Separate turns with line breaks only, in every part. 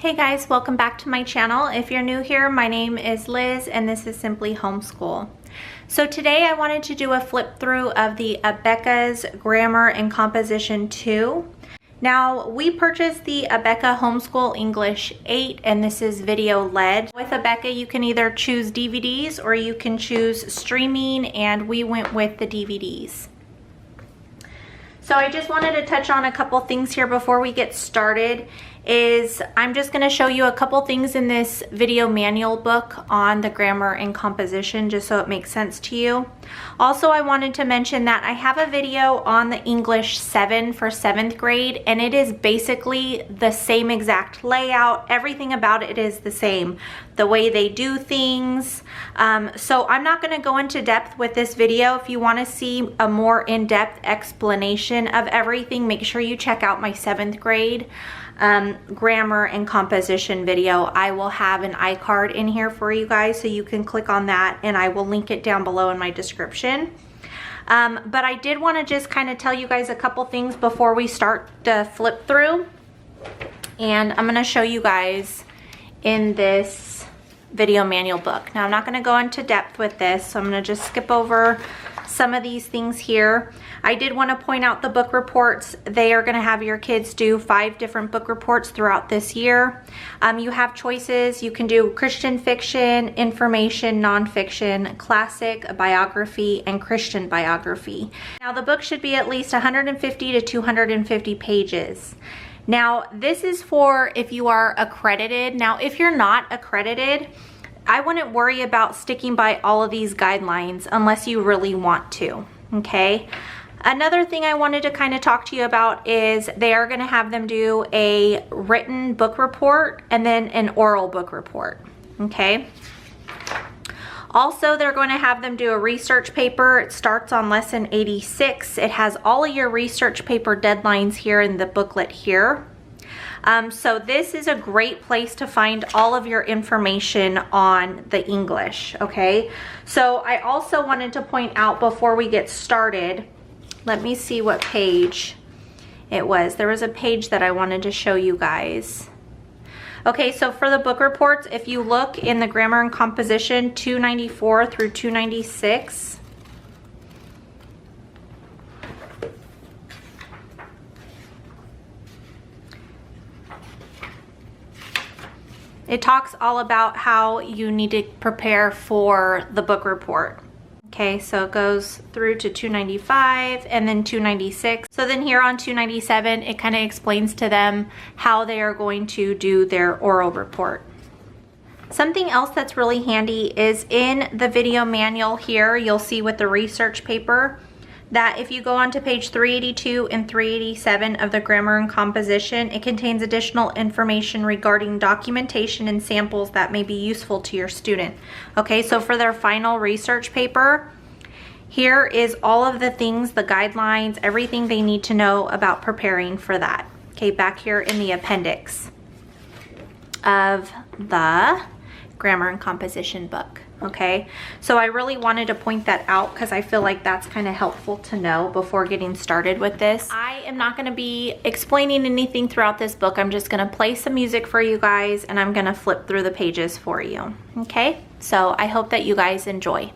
Hey guys, welcome back to my channel. If you're new here, my name is Liz and this is Simply Homeschool. So today I wanted to do a flip through of the Abeka's Grammar and Composition 2. Now, we purchased the Abeka Homeschool English 8 and this is video led. With Abeka, you can either choose DVDs or you can choose streaming, and we went with the DVDs. So I just wanted to touch on a couple things here before we get started. I'm just going to show you a couple things in this video manual book on the grammar and composition, just so it makes sense to you. Also, I wanted to mention that I have a video on the English 7 for 7th grade, and it is basically the same exact layout. Everything about it is the same. The way they do things. So I'm not going to go into depth with this video. If you want to see a more in-depth explanation of everything, make sure you check out my 7th grade grammar and composition video. I will have an iCard in here for you guys, so you can click on that and I will link it down below in my description. But I did want to just kind of tell you guys a couple things before we start the flip through, and I'm going to show you guys in this video manual book. Now, I'm not going to go into depth with this, so I'm going to just skip over some of these things here. I did want to point out the book reports. They are going to have your kids do 5 different book reports throughout this year. You have choices. You can do Christian fiction, information, nonfiction, classic, biography, and Christian biography. Now, the book should be at least 150 to 250 pages. Now, this is for if you are accredited. Now, if you're not accredited, I wouldn't worry about sticking by all of these guidelines unless you really want to, okay? Another thing I wanted to kind of talk to you about is they are going to have them do a written book report and then an oral book report, okay? Also, they're going to have them do a research paper. It starts on lesson 86. It has all of your research paper deadlines here in the booklet here. So this is a great place to find all of your information on the English, okay? So I also wanted to point out before we get started, let me see what page it was. There was a page that I wanted to show you guys. Okay, so for the book reports, if you look in the grammar and composition 294 through 296, it talks all about how you need to prepare for the book report. Okay, so it goes through to 295 and then 296. So then here on 297, it kind of explains to them how they are going to do their oral report. Something else that's really handy is in the video manual here, you'll see with the research paper that if you go on to page 382 and 387 of the grammar and composition, it contains additional information regarding documentation and samples that may be useful to your student. Okay, so for their final research paper, here is all of the things, the guidelines, everything they need to know about preparing for that. Okay, back here in the appendix of the grammar and composition book. Okay, so I really wanted to point that out because I feel like that's kind of helpful to know before getting started with this. I am not going to be explaining anything throughout this book. I'm just going to play some music for you guys and I'm going to flip through the pages for you. Okay, so I hope that you guys enjoy.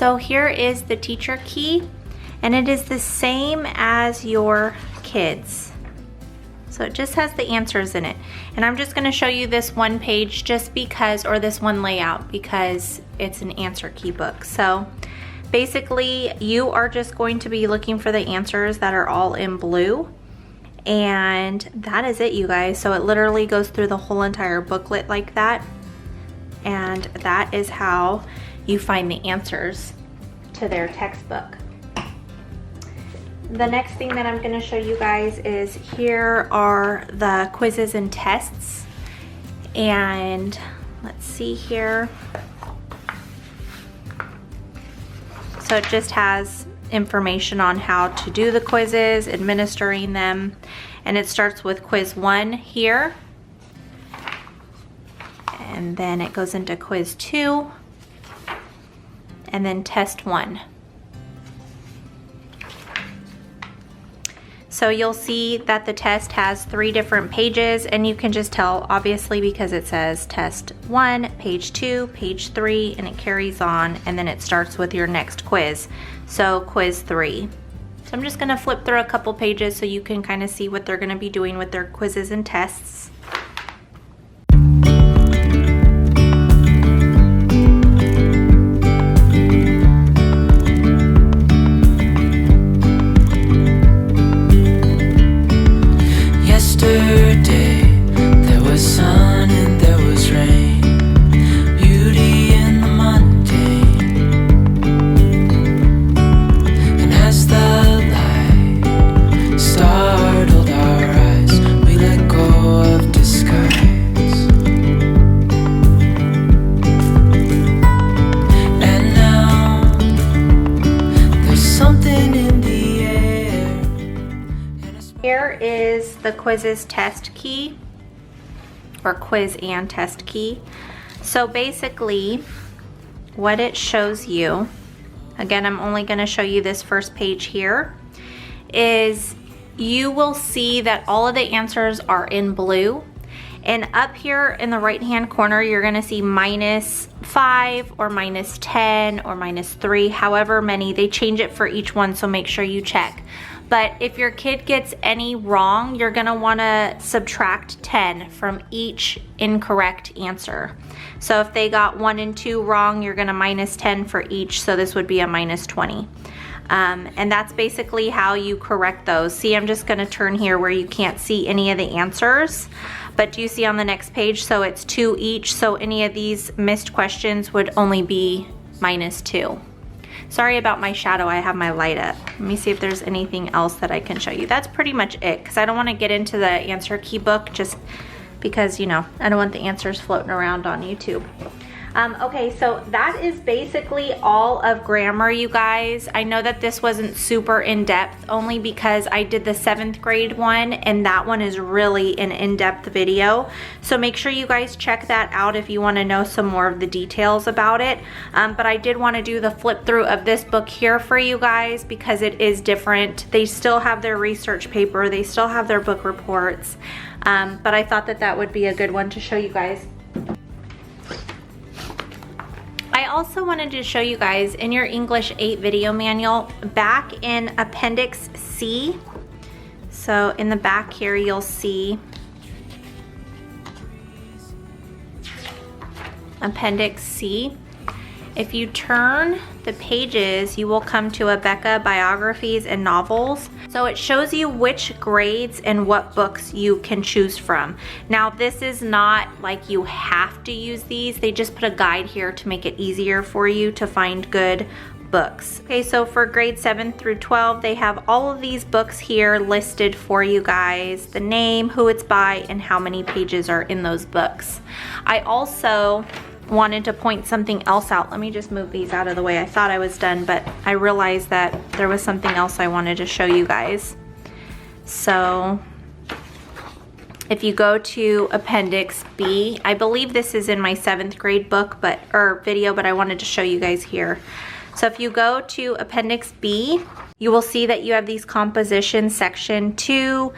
So here is the teacher key, and it is the same as your kids. So it just has the answers in it. And I'm just gonna show you this one page just because, or this one layout, because it's an answer key book. So basically you are just going to be looking for the answers that are all in blue. And that is it, you guys. So it literally goes through the whole entire booklet like that. And that is how you find the answers to their textbook. The next thing that I'm going to show you guys is here are the quizzes and tests. And let's see here. So it just has information on how to do the quizzes, administering them. And it starts with quiz 1 here. And then it goes into quiz 2. And then test 1. So you'll see that the test has 3 different pages, and you can just tell obviously because it says test 1, page 2, page 3, and it carries on, and then it starts with your next quiz. So quiz 3. So I'm just gonna flip through a couple pages so you can kind of see what they're gonna be doing with their quizzes and tests. Here is the quizzes test key, or quiz and test key. So basically what it shows you, again I'm only going to show you this first page here, is you will see that all of the answers are in blue, and up here in the right hand corner you're going to see -5 or -10 or -3, however many. They change it for each one, so make sure you check. But if your kid gets any wrong, you're gonna wanna subtract 10 from each incorrect answer. So if they got 1 and 2 wrong, you're gonna -10 for each, so this would be a -20. And that's basically how you correct those. See, I'm just gonna turn here where you can't see any of the answers, but do you see on the next page? So it's 2 each, so any of these missed questions would only be -2. Sorry about my shadow, I have my light up. Let me see if there's anything else that I can show you. That's pretty much it, because I don't want to get into the answer key book just because, you know, I don't want the answers floating around on YouTube. Okay, so that is basically all of grammar, you guys. I know that this wasn't super in-depth only because I did the 7th grade one, and that one is really an in-depth video. So make sure you guys check that out if you want to know some more of the details about it. But I did want to do the flip through of this book here for you guys because it is different. They still have their research paper, they still have their book reports, but I thought that that would be a good one to show you guys. I also wanted to show you guys in your English 8 video manual, back in Appendix C. So in the back here you'll see Appendix C. If you turn the pages, you will come to Abeka biographies and novels. So it shows you which grades and what books you can choose from. Now this is not like you have to use these, they just put a guide here to make it easier for you to find good books. Okay, so for grade 7 through 12, they have all of these books here listed for you guys, the name, who it's by, and how many pages are in those books. I also wanted to point something else out. Let me just move these out of the way. I thought I was done, but I realized that there was something else I wanted to show you guys. So if you go to Appendix B, I believe this is in my 7th grade book, or video, but I wanted to show you guys here. So if you go to Appendix B, you will see that you have these composition section 2,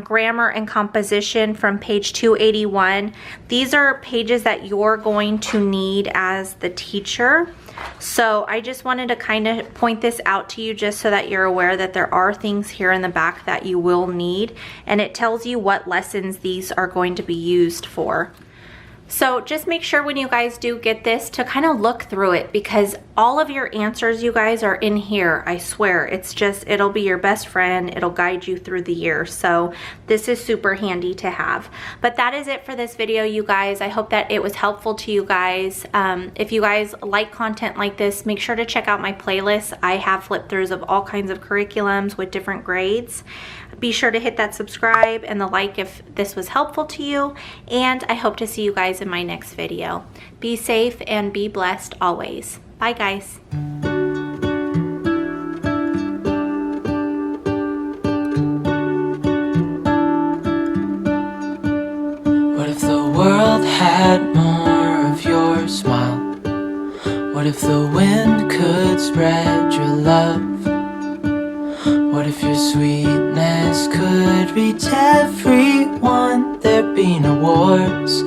grammar and composition from page 281. These are pages that you're going to need as the teacher. So I just wanted to kind of point this out to you just so that you're aware that there are things here in the back that you will need, and it tells you what lessons these are going to be used for. So just make sure when you guys do get this to kind of look through it, because all of your answers, you guys, are in here. I swear, it's just, it'll be your best friend. It'll guide you through the year. So this is super handy to have. But that is it for this video, you guys. I hope that it was helpful to you guys. If you guys like content like this, make sure to check out my playlist. I have flip throughs of all kinds of curriculums with different grades. Be sure to hit that subscribe and the like if this was helpful to you, and I hope to see you guys in my next video. Be safe and be blessed always. Bye, guys.
What if the world had more of your smile? What if the wind could spread your love? What if your sweetness could reach everyone? There'd be no wars,